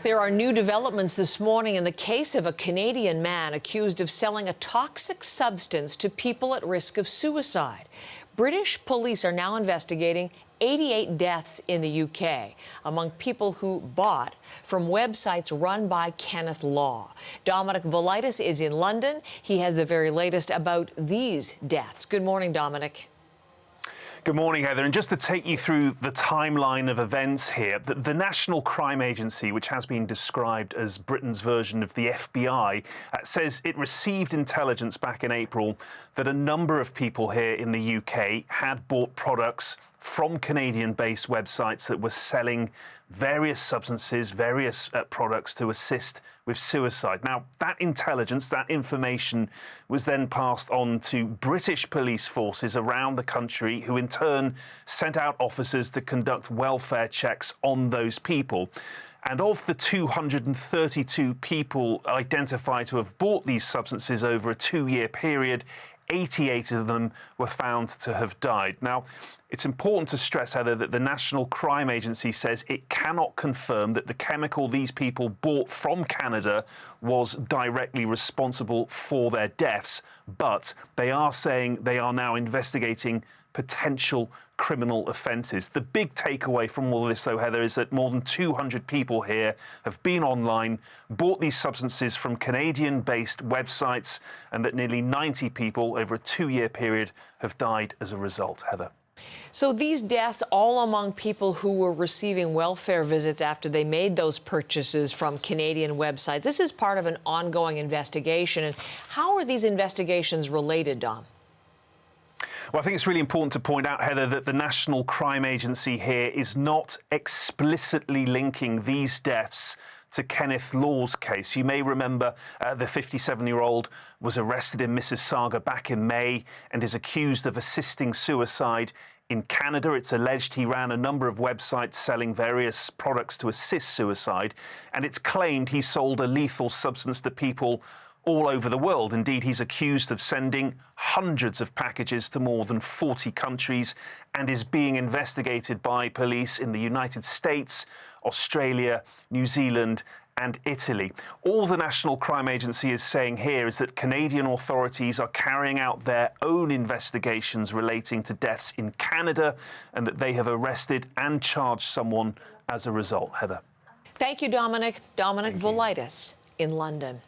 There are new developments this morning in the case of a Canadian man accused of selling a toxic substance to people at risk of suicide. British police are now investigating 88 deaths in the UK among people who bought from websites run by Kenneth Law. Dominic Volitis is in London. He has the very latest about these deaths. Good morning, Dominic. Good morning, Heather. And just to take you through the timeline of events here, the National Crime Agency, which has been described as Britain's version of the FBI, says it received intelligence back in April that a number of people here in the UK had bought products from Canadian-based websites that were selling various substances, various products to assist with suicide. Now, that intelligence, that information was then passed on to British police forces around the country, who in turn sent out officers to conduct welfare checks on those people. And of the 232 people identified to have bought these substances over a 2-year period, 88 of them were found to have died. Now, it's important to stress, Heather, that the National Crime Agency says it cannot confirm that the chemical these people bought from Canada was directly responsible for their deaths, but they are saying they are now investigating potential criminal offences. The big takeaway from all this, though, Heather, is that more than 200 people here have been online, bought these substances from Canadian-based websites, and that nearly 90 people over a 2-year period have died as a result, Heather. So these deaths all among people who were receiving welfare visits after they made those purchases from Canadian websites. This is part of an ongoing investigation. And how are these investigations related, Dom? Well, I think it's really important to point out, Heather, that the National Crime Agency here is not explicitly linking these deaths to Kenneth Law's case. You may remember the 57-year-old was arrested in Mississauga back in May and is accused of assisting suicide in Canada. It's alleged he ran a number of websites selling various products to assist suicide, and it's claimed he sold a lethal substance to people all over the world. Indeed, he's accused of sending hundreds of packages to more than 40 countries and is being investigated by police in the United States, Australia, New Zealand and Italy. All the National Crime Agency is saying here is that Canadian authorities are carrying out their own investigations relating to deaths in Canada and that they have arrested and charged someone as a result, Heather. Thank you, Dominic. Dominic Volitis in London.